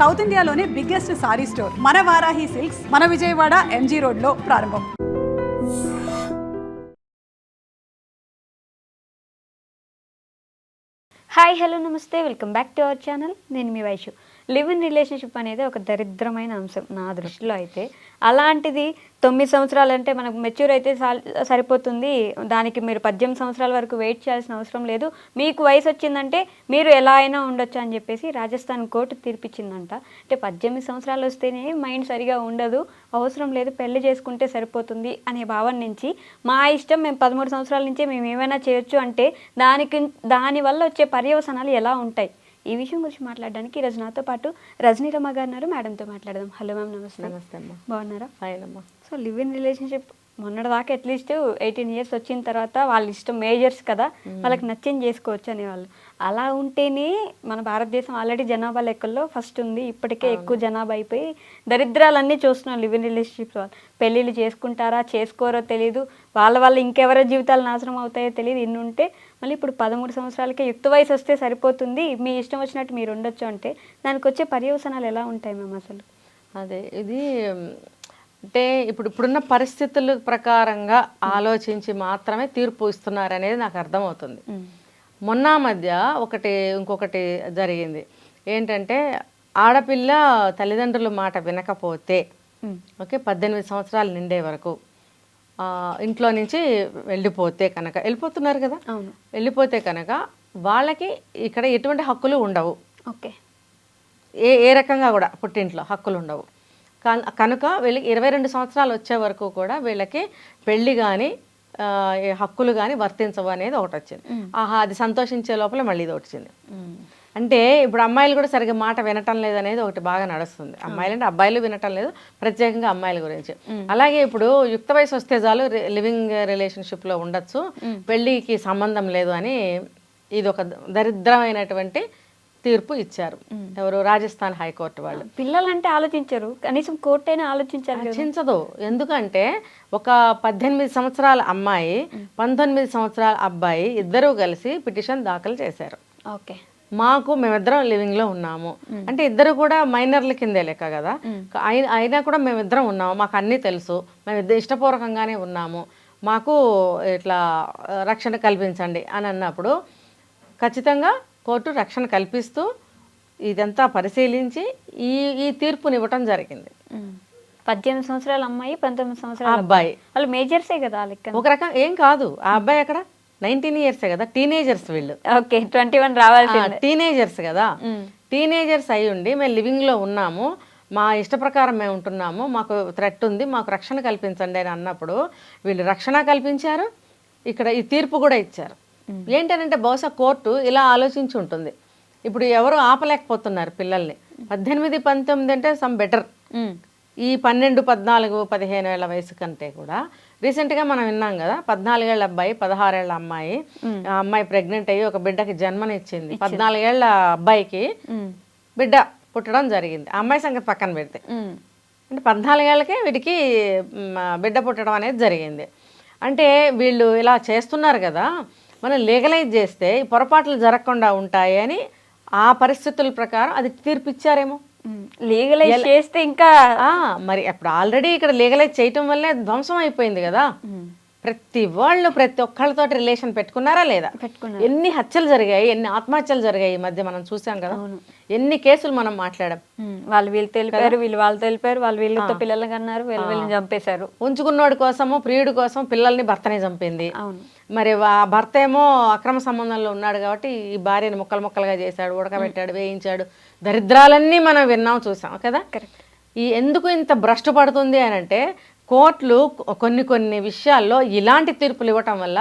South ఇండియాలోనే biggest sorry store మన Varahi silks మన విజయవాడ ఎంజీ రోడ్లో ప్రారంభం. హాయ్ హలో నమస్తే, welcome back to our channel. నేను మీ వైషు. లివ్ ఇన్ రిలేషన్షిప్ అనేది ఒక దరిద్రమైన అంశం నా దృష్టిలో అయితే. అలాంటిది 9 సంవత్సరాలు అంటే మనకు మెచ్యూర్ అయితే సరిపోతుంది, దానికి మీరు 18 సంవత్సరాల వరకు వెయిట్ చేయాల్సిన అవసరం లేదు, మీకు వయసు వచ్చిందంటే మీరు ఎలా అయినా ఉండొచ్చు అని చెప్పేసి రాజస్థాన్ కోర్టు తీర్పిచ్చిందంట. అంటే 18 సంవత్సరాలు వస్తేనే మైండ్ సరిగా ఉండదు, అవసరం లేదు, పెళ్లి చేసుకుంటే సరిపోతుంది అనే భావన నుంచి మా ఇష్టం, మేము 13 సంవత్సరాల నుంచే మేము ఏమైనా చేయొచ్చు అంటే దానివల్ల వచ్చే పర్యవసనాలు ఎలా ఉంటాయి, ఈ విషయం గురించి మాట్లాడడానికి ఈరోజు నాతో పాటు రజనీ రమ గారు ఉన్నారు. మేడంతో మాట్లాడదాం. హలో మ్యామ్, నమస్తే. నమస్తే అమ్మా. బాగున్నారా? ఫైన్ అమ్మా. సో లివ్ ఇన్ రిలేషన్షిప్ మొన్నటిదాకా అట్లీస్ట్ 18 ఇయర్స్ వచ్చిన తర్వాత వాళ్ళ ఇష్టం, మేజర్స్ కదా, వాళ్ళకి నచ్చింది చేసుకోవచ్చు అనేవాళ్ళు. అలా ఉంటేనే మన భారతదేశం ఆల్రెడీ జనాభా లెక్కల్లో ఫస్ట్ ఉంది. ఇప్పటికే ఎక్కువ జనాభా అయిపోయి దరిద్రాలన్నీ చూస్తున్నాం లివ్ ఇన్ రిలేషన్షిప్స్ వాళ్ళు. పెళ్ళిళ్ళు చేసుకుంటారా చేసుకోరో తెలియదు, వాళ్ళ ఇంకెవరో జీవితాలు నాశనం అవుతాయో తెలియదు. ఇన్ని ఉంటే మళ్ళీ ఇప్పుడు 13 సంవత్సరాలకే యుక్త వయసు వస్తే సరిపోతుంది, మీ ఇష్టం వచ్చినట్టు మీరు ఉండొచ్చు అంటే దానికి వచ్చే పర్యవసనాలు ఎలా ఉంటాయి మేము అసలు? అదే ఇది అంటే ఇప్పుడున్న పరిస్థితుల ప్రకారంగా ఆలోచించి మాత్రమే తీర్పు ఇస్తున్నారనేది నాకు అర్థమవుతుంది. మొన్న మధ్య ఇంకొకటి జరిగింది ఏంటంటే, ఆడపిల్ల తల్లిదండ్రుల మాట వినకపోతే ఓకే 18 సంవత్సరాలు నిండే వరకు ఇంట్లో నుంచి వెళ్ళిపోతున్నారు కదా, వెళ్ళిపోతే కనుక వాళ్ళకి ఇక్కడ ఎటువంటి హక్కులు ఉండవు. ఓకే, ఏ రకంగా కూడా పుట్టింట్లో హక్కులు ఉండవు కనుక వీళ్ళకి 22 సంవత్సరాలు వచ్చే వరకు కూడా వీళ్ళకి పెళ్ళి కానీ హక్కులు కానీ వర్తించవు అనేది ఒకటి వచ్చింది. అది సంతోషించే లోపల మళ్ళీ ఇది వచ్చింది. అంటే ఇప్పుడు అమ్మాయిలు కూడా సరిగ్గా మాట వినటం లేదు అనేది ఒకటి బాగా నడుస్తుంది. అమ్మాయిలు అంటే అబ్బాయిలు వినటం లేదు, ప్రత్యేకంగా అమ్మాయిల గురించి. అలాగే ఇప్పుడు యుక్త వయసు వస్తే చాలు లివింగ్ రిలేషన్షిప్లో ఉండొచ్చు, పెళ్ళికి సంబంధం లేదు అని ఇది ఒక దరిద్రమైనటువంటి తీర్పు ఇచ్చారు. ఎవరు? రాజస్థాన్ హైకోర్టు వాళ్ళు. పిల్లలంటే ఆలోచించరు, కనీసం కోర్టు అయినా ఆలోచించదు. ఎందుకంటే ఒక 18 సంవత్సరాల అమ్మాయి 19 సంవత్సరాల అబ్బాయి ఇద్దరూ కలిసి పిటిషన్ దాఖలు చేశారు. ఓకే, మేమిద్దరం లివింగ్ లో ఉన్నాము అంటే ఇద్దరు కూడా మైనర్ల కిందే లెక్క కదా, అయినా కూడా మేమిద్దరం ఉన్నాము, మాకు అన్నీ తెలుసు, మేము ఇష్టపూర్వకంగానే ఉన్నాము, మాకు ఇట్లా రక్షణ కల్పించండి అని అన్నప్పుడు ఖచ్చితంగా కోర్టు రక్షణ కల్పిస్తూ ఇదంతా పరిశీలించి ఈ తీర్పునివ్వటం జరిగింది. 18 సంవత్సరాల అమ్మాయి 19 సంవత్సరాల అబ్బాయి, వాళ్ళు మేజర్సే కదా లెక్క. ఒక రకం ఏం కాదు, ఆ అబ్బాయి అక్కడ 19 ఇయర్స్ కదా, టీనేజర్స్ వీళ్ళు. ఓకే, 21 రావాల్సి, టీనేజర్స్ కదా, టీనేజర్స్ అయి ఉండి మేము లివింగ్ లో ఉన్నాము, మా ఇష్ట ప్రకారం మేము ఉంటున్నాము, మాకు థ్రెట్ ఉంది, మాకు రక్షణ కల్పించండి అని అన్నప్పుడు వీళ్ళు రక్షణ కల్పించారు, ఇక్కడ ఈ తీర్పు కూడా ఇచ్చారు. ఏంటంటే బహుశా కోర్టు ఇలా ఆలోచించి ఉంటుంది, ఇప్పుడు ఎవరు ఆపలేకపోతున్నారు పిల్లల్ని. 18, 19 అంటే సమ్ బెటర్. ఈ 12, 14, 15 ఏళ్ల వయసు కంటే కూడా రీసెంట్గా మనం విన్నాం కదా, 14 ఏళ్ల అబ్బాయి 16 ఏళ్ల అమ్మాయి, ఆ అమ్మాయి ప్రెగ్నెంట్ అయ్యి ఒక బిడ్డకి జన్మనిచ్చింది. 14 ఏళ్ల అబ్బాయికి బిడ్డ పుట్టడం జరిగింది. ఆ అమ్మాయి సంగతి పక్కన పెడితే అంటే 14 ఏళ్ళకే వీటికి బిడ్డ పుట్టడం అనేది జరిగింది. అంటే వీళ్ళు ఇలా చేస్తున్నారు కదా, మనం లీగలైజ్ చేస్తే పొరపాట్లు జరగకుండా ఉంటాయి అని ఆ పరిస్థితుల ప్రకారం అది తీర్పిచ్చారేమో. లీగలైజ్ చేస్తే ఇంకా మరి అప్పుడు ఆల్రెడీ ఇక్కడ లీగలైజ్ చేయటం వల్లే ధ్వంసం అయిపోయింది కదా. ప్రతి ఒక్కళ్ళతోటి రిలేషన్ పెట్టుకున్నారా లేదా? పెట్టుకున్నారు. ఎన్ని హత్యలు జరిగాయి, ఎన్ని ఆత్మహత్యలు జరిగాయి ఈ మధ్య మనం చూసాం కదా, ఎన్ని కేసులు మనం మాట్లాడాం. వీళ్ళు తెలిపారు, వాళ్ళు తెలిపారు, వాళ్ళు వీళ్ళతో పిల్లలు కన్నారు, వీళ్ళని చంపేశారు. ఉంచుకున్నోడి కోసము, ప్రియుడి కోసం పిల్లల్ని భర్తనే చంపింది. మరి ఆ భర్త ఏమో అక్రమ సంబంధంలో ఉన్నాడు కాబట్టి ఈ భార్యని ముక్కలుగా చేశాడు, ఉడకబెట్టాడు, వేయించాడు. దరిద్రాలన్నీ మనం విన్నాం, చూసాం కదా. ఎందుకు ఇంత భ్రష్టు పడుతుంది అని అంటే, కోర్టులు కొన్ని విషయాల్లో ఇలాంటి తీర్పులు ఇవ్వటం వల్ల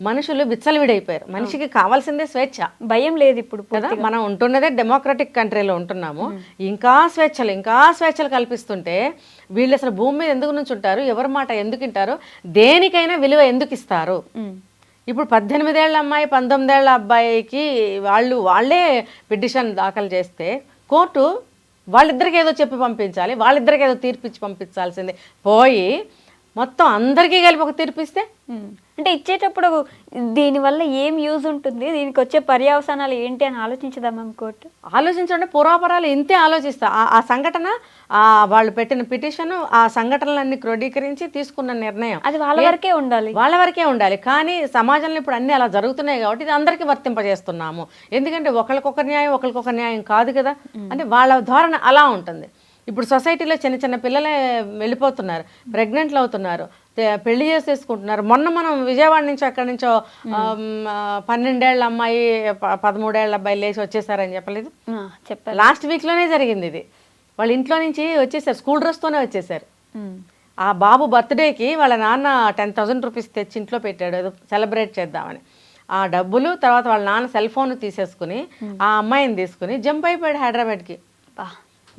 మనుషులు విచ్చలవిడైపోయారు. మనిషికి కావాల్సిందే స్వేచ్ఛ, భయం లేదు ఇప్పుడు కదా. మనం ఉంటున్నదే డెమోక్రటిక్ కంట్రీలో ఉంటున్నాము, ఇంకా స్వేచ్ఛలు కల్పిస్తుంటే వీళ్ళు అసలు భూమి మీద ఎందుకు నుంచి ఉంటారు, ఎవరి మాట ఎందుకు వింటారు, దేనికైనా విలువ ఎందుకు ఇస్తారు? ఇప్పుడు 18 ఏళ్ల అమ్మాయి 19 ఏళ్ల అబ్బాయికి వాళ్ళే పిటిషన్ దాఖలు చేస్తే కోర్టు వాళ్ళిద్దరికి ఏదో చెప్పి పంపించాలి, వాళ్ళిద్దరికి ఏదో తీర్పిచ్చి పంపించాల్సిందే పోయి మొత్తం అందరికీ కలిపి ఒక తీర్పు ఇస్తే అంటే ఇచ్చేటప్పుడు దీనివల్ల ఏం యూజ్ ఉంటుంది, దీనికి వచ్చే పర్యవసానాలు ఏంటి అని ఆలోచించదా మ్యామ్ కోర్టు? ఆలోచించండి, పూర్వాపరాలు ఇంతే ఆలోచిస్తా. ఆ సంఘటన, వాళ్ళు పెట్టిన పిటిషన్, ఆ సంఘటనలన్నీ క్రోడీకరించి తీసుకున్న నిర్ణయం అది వాళ్ళ వరకే ఉండాలి, వాళ్ళ వరకే ఉండాలి. కానీ సమాజంలో ఇప్పుడు అన్నీ అలా జరుగుతున్నాయి కాబట్టి ఇది అందరికీ వర్తింపజేస్తున్నాము. ఎందుకంటే ఒకరికొక న్యాయం ఒకరికొక న్యాయం కాదు కదా, అంటే వాళ్ళ ధోరణి అలా ఉంటుంది. ఇప్పుడు సొసైటీలో చిన్న చిన్న పిల్లలే వెళ్ళిపోతున్నారు, ప్రెగ్నెంట్లు అవుతున్నారు, పెళ్లి చేసేసుకుంటున్నారు. మొన్న మనం విజయవాడ నుంచి అక్కడి నుంచో 12 ఏళ్ల అమ్మాయి 13 ఏళ్ల అబ్బాయి లేచి వచ్చేసారని చెప్పలేదు, చెప్పారు. లాస్ట్ వీక్లోనే జరిగింది ఇది. వాళ్ళ ఇంట్లో నుంచి వచ్చేసారు, స్కూల్ డ్రెస్తోనే వచ్చేసారు. ఆ బాబు బర్త్డేకి వాళ్ళ నాన్న 10,000 రూపీస్ తెచ్చి ఇంట్లో పెట్టాడు, ఏదో సెలబ్రేట్ చేద్దామని. ఆ డబ్బులు తర్వాత వాళ్ళ నాన్న సెల్ ఫోన్ తీసేసుకుని ఆ అమ్మాయిని తీసుకుని జంప్ అయిపోయాడు హైదరాబాద్కి.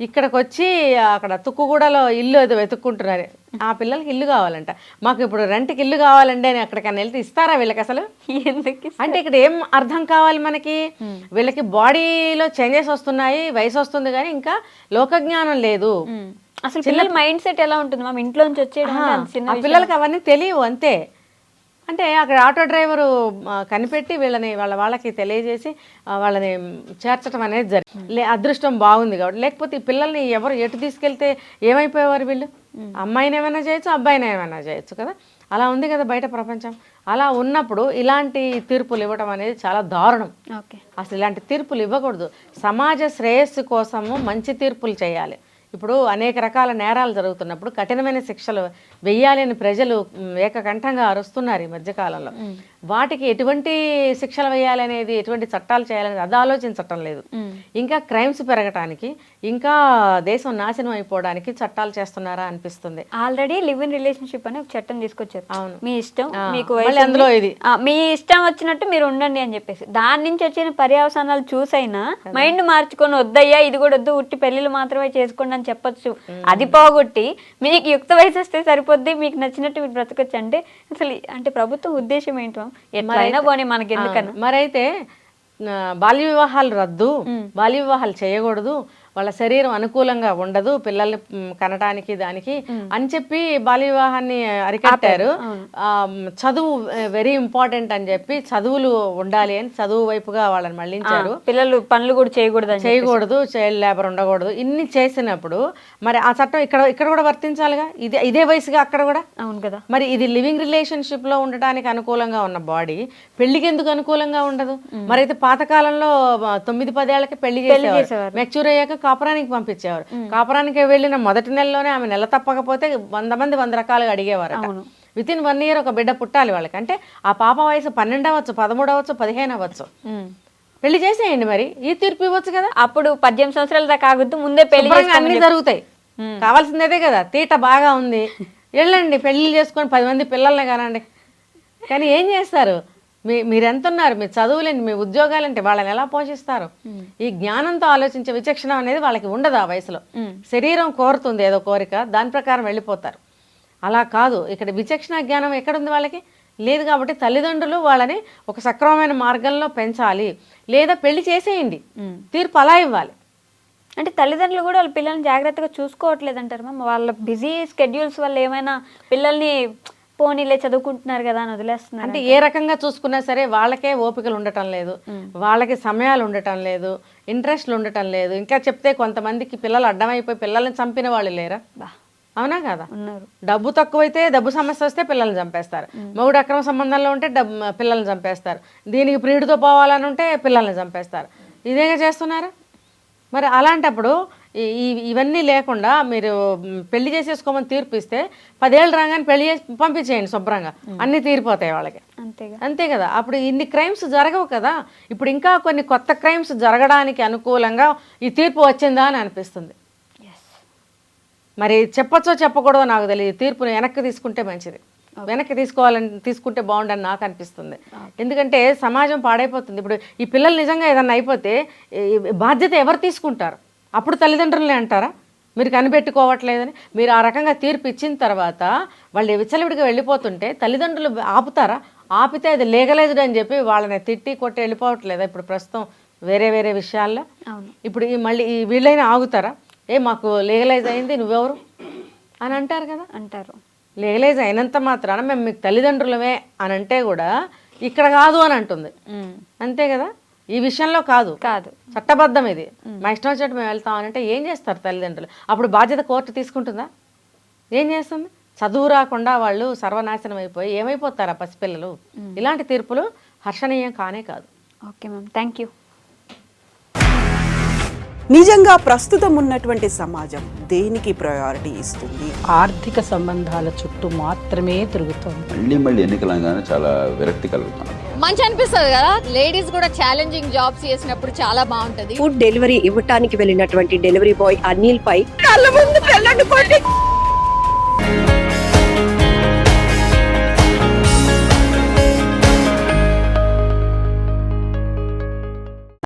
ఇక్కడికి వచ్చి అక్కడ తుక్కుగూడలో ఇల్లు ఏదో వెతుక్కుంటున్నారు. ఆ పిల్లలకి ఇల్లు కావాలంట. మాకు ఇప్పుడు రెంట్కి ఇల్లు కావాలండి అని అక్కడికన్నా వెళ్తే ఇస్తారా వీళ్ళకి అసలు? ఎందుకు? అంటే ఇక్కడ ఏం అర్థం కావాలి మనకి, వీళ్ళకి బాడీలో చేంజెస్ వస్తున్నాయి, వయసు వస్తుంది, కానీ ఇంకా లోకజ్ఞానం లేదు. అసలు పిల్లల మైండ్ సెట్ ఎలా ఉంటుంది మ్యామ్? ఇంట్లో నుంచి వచ్చేయడం ఆ పిల్లలకి అవన్నీ తెలియవు అంతే. అంటే అక్కడ ఆటో డ్రైవరు కనిపెట్టి వాళ్ళకి తెలియజేసి వాళ్ళని చేర్చడం అనేది జరిగింది. అదృష్టం బాగుంది కాబట్టి, లేకపోతే ఈ పిల్లల్ని ఎవరు ఎటు తీసుకెళ్తే ఏమైపోయేవారు వీళ్ళు? అమ్మాయిని ఏమైనా చేయొచ్చు, అబ్బాయిని ఏమైనా చేయొచ్చు కదా, అలా ఉంది కదా బయట ప్రపంచం. అలా ఉన్నప్పుడు ఇలాంటి తీర్పులు ఇవ్వడం అనేది చాలా దారుణం. అసలు ఇలాంటి తీర్పులు ఇవ్వకూడదు. సమాజ శ్రేయస్సు కోసము మంచి తీర్పులు చేయాలి. ఇప్పుడు అనేక రకాల నేరాలు జరుగుతున్నప్పుడు కఠినమైన శిక్షలు వెయ్యాలి అని ప్రజలు ఏకకంఠంగా అరుస్తున్నారు ఈ మధ్యకాలంలో. వాటికి ఎటువంటి శిక్షలు వేయాలనేది, ఎటువంటి చట్టాలు చేయాలనేది అది ఆలోచించటం లేదు. ఇంకా క్రైమ్స్ పెరగటానికి, ఇంకా దేశం నాశనం అయిపోవడానికి చట్టాలు చేస్తున్నారా అనిపిస్తుంది. ఆల్రెడీ లివ్ ఇన్ రిలేషన్షిప్ అని ఒక చట్టం తీసుకొచ్చారు. అవును, మీ ఇష్టం, మీకు అందులో ఇది మీ ఇష్టం వచ్చినట్టు మీరు ఉండండి అని చెప్పేసి, దాని నుంచి వచ్చిన పర్యవసానాలు చూసైనా మైండ్ మార్చుకొని వద్దయ్యా ఇది కూడా వద్దు, ఉట్టి పెళ్లిళ్ళు మాత్రమే చేసుకోండి అని చెప్పొచ్చు. అది పోగొట్టి మీకు యుక్త వయసు వస్తే సరిపోద్ది, మీకు నచ్చినట్టు మీరు బ్రతకొచ్చు అంటే అసలు అంటే ప్రభుత్వం ఉద్దేశం ఏంటో ఎట్లయినా పోనీ మనకి ఎందుకన్నా. మరైతే బాల్య వివాహాలు రద్దు, బాల్య వివాహాలు చేయకూడదు, వాళ్ళ శరీరం అనుకూలంగా ఉండదు పిల్లల్ని కనడానికి దానికి అని చెప్పి బాల్య వివాహాన్ని అరికట్టారు. చదువు వెరీ ఇంపార్టెంట్ అని చెప్పి చదువులు ఉండాలి అని చదువు వైపుగా వాళ్ళని మళ్ళించారు. పిల్లలు పనులు కూడా చేయకూడదు, చైల్డ్ లేబర్ ఉండకూడదు. ఇన్ని చేసినప్పుడు మరి ఆ చట్టం ఇక్కడ కూడా వర్తించాలిగా, ఇదే వయసుగా అక్కడ కూడా. అవును కదా. మరి ఇది లివింగ్ రిలేషన్షిప్ లో ఉండటానికి అనుకూలంగా ఉన్న బాడీ పెళ్లికి ఎందుకు అనుకూలంగా ఉండదు? మరి అయితే పాతకాలంలో 9-10 ఏళ్ళకి పెళ్లి చేసేవారు, మెచ్యూర్ అయ్యాక కాపురానికి పంపించేవారు. కాపురానికి వెళ్ళిన మొదటి నెలలోనే ఆమె నెల తప్పకపోతే 100 మంది 100 రకాలుగా అడిగేవారు. వితిన్ 1 ఇయర్ ఒక బిడ్డ పుట్టాలి వాళ్ళకి. అంటే ఆ పాప వయసు 12 అవ్వచ్చు, 13 అవ్వచ్చు, 15 అవ్వచ్చు. పెళ్లి చేసేయండి, మరి ఈ తీర్పు ఇవ్వచ్చు కదా. అప్పుడు 18 సంవత్సరాల దాకా ఆగుతూ ముందే పెళ్లి అన్ని జరుగుతాయి. కావాల్సిందే కదా, తీట బాగా ఉంది, వెళ్ళండి పెళ్లి చేసుకొని 10 మంది పిల్లల్ని కానండి. కానీ ఏం చేస్తారు? మీరెంత ఉన్నారు, మీ చదువులేంటి, మీ ఉద్యోగాలేంటి, వాళ్ళని ఎలా పోషిస్తారు? ఈ జ్ఞానంతో ఆలోచించే విచక్షణ అనేది వాళ్ళకి ఉండదు ఆ వయసులో. శరీరం కోరుతుంది ఏదో కోరిక, దాని ప్రకారం వెళ్ళిపోతారు. అలా కాదు, ఇక్కడ విచక్షణ జ్ఞానం ఎక్కడుంది వాళ్ళకి? లేదు. కాబట్టి తల్లిదండ్రులు వాళ్ళని ఒక సక్రమమైన మార్గంలో పెంచాలి, లేదా పెళ్లి చేసేయండి, తీర్పు అలా ఇవ్వాలి. అంటే తల్లిదండ్రులు కూడా వాళ్ళ పిల్లల్ని జాగ్రత్తగా చూసుకోవట్లేదు అంటారు మ్యామ్. వాళ్ళ బిజీ స్కెడ్యూల్స్ వల్ల ఏమైనా పిల్లల్ని పోనీలే చదువుకుంటున్నారు కదా అని వదిలేస్తున్నారు. అంటే ఏ రకంగా చూసుకున్నా సరే వాళ్ళకే ఓపికలు ఉండటం లేదు, వాళ్ళకి సమయాలు ఉండటం లేదు, ఇంట్రెస్ట్లు ఉండటం లేదు. ఇంకా చెప్తే కొంతమందికి పిల్లలు అడ్డమైపోయి పిల్లల్ని చంపిన వాళ్ళు లేరా? అవునా కదా? ఉన్నారు. డబ్బు తక్కువైతే, డబ్బు సమస్య వస్తే పిల్లల్ని చంపేస్తారు. మొగుడు అక్రమ సంబంధంలో ఉంటే పిల్లల్ని చంపేస్తారు. దీనికి ప్రియుడితో పోవాలని ఉంటే పిల్లల్ని చంపేస్తారు. ఇదేగా చేస్తున్నారా? మరి అలాంటప్పుడు ఇవన్నీ లేకుండా మీరు పెళ్లి చేసేసుకోమని తీర్పు ఇస్తే 10 ఏళ్ళు రాగానే పెళ్లి చేసి పంపించేయండి శుభ్రంగా, అన్నీ తీరిపోతాయి వాళ్ళకి. అంతే కదా. అప్పుడు ఇన్ని క్రైమ్స్ జరగవు కదా. ఇప్పుడు ఇంకా కొన్ని కొత్త క్రైమ్స్ జరగడానికి అనుకూలంగా ఈ తీర్పు వచ్చిందా అని అనిపిస్తుంది. మరి చెప్పచ్చో చెప్పకూడదో నాకు తెలియదు. తీర్పుని వెనక్కి తీసుకుంటే మంచిది, వెనక్కి తీసుకుంటే బాగుండని నాకు అనిపిస్తుంది. ఎందుకంటే సమాజం పాడైపోతుంది. ఇప్పుడు ఈ పిల్లలు నిజంగా ఏదన్నా అయిపోతే బాధ్యత ఎవరు తీసుకుంటారు? అప్పుడు తల్లిదండ్రులనే అంటారా మీరు కనిపెట్టుకోవట్లేదని? మీరు ఆ రకంగా తీర్పు ఇచ్చిన తర్వాత వాళ్ళు విచ్చలవిడిగా వెళ్ళిపోతుంటే తల్లిదండ్రులు ఆపుతారా? ఆపితే అది లీగలైజ్డ్ అని చెప్పి వాళ్ళని తిట్టి కొట్టి వెళ్ళిపోవట్లేదా ఇప్పుడు ప్రస్తుతం వేరే వేరే విషయాల్లో? ఇప్పుడు మళ్ళీ వీళ్ళైనా ఆగుతారా? మాకు లీగలైజ్ అయింది, నువ్వెవరు అని అంటారు కదా. అంటారు. లీగలైజ్ అయినంత మాత్రాన మేము మీకు తల్లిదండ్రులమే అని అంటే కూడా ఇక్కడ కాదు అని అంటుంది. అంతే కదా, ఈ విషయంలో కాదు చట్టబద్ధం ఇది. మా ఇష్టం వచ్చినట్టు మేము వెళ్తాం అని అంటే ఏం చేస్తారు తల్లిదండ్రులు? అప్పుడు బాధ్యత కోర్టు తీసుకుంటుందా? ఏం చేస్తుంది? చదువు రాకుండా వాళ్ళు సర్వనాశనం అయిపోయి ఏమైపోతారు ఆ పసిపిల్లలు? ఇలాంటి తీర్పులు హర్షణీయం కానే కాదు. Okay ma'am, thank you. నిజంగా ప్రస్తుతం ఉన్నటువంటి సమాజం దేనికి ప్రయారిటీ ఇస్తుంది? ఆర్థిక సంబంధాల చుట్టూ మాత్రమే తిరుగుతోంది. మళ్ళీ ఎన్నికలంగానే చాలా విరక్తి కలుగుతాం. మంచి అనిపిస్తుంది కదా, లేడీస్ కూడా ఛాలెంజింగ్ జాబ్స్ చేసినప్పుడు చాలా బాగుంటది. ఫుడ్ డెలివరీ ఇవ్వటానికి వెళ్ళినటువంటి డెలివరీ బాయ్ అనిల్ పై కళ్ళ ముందు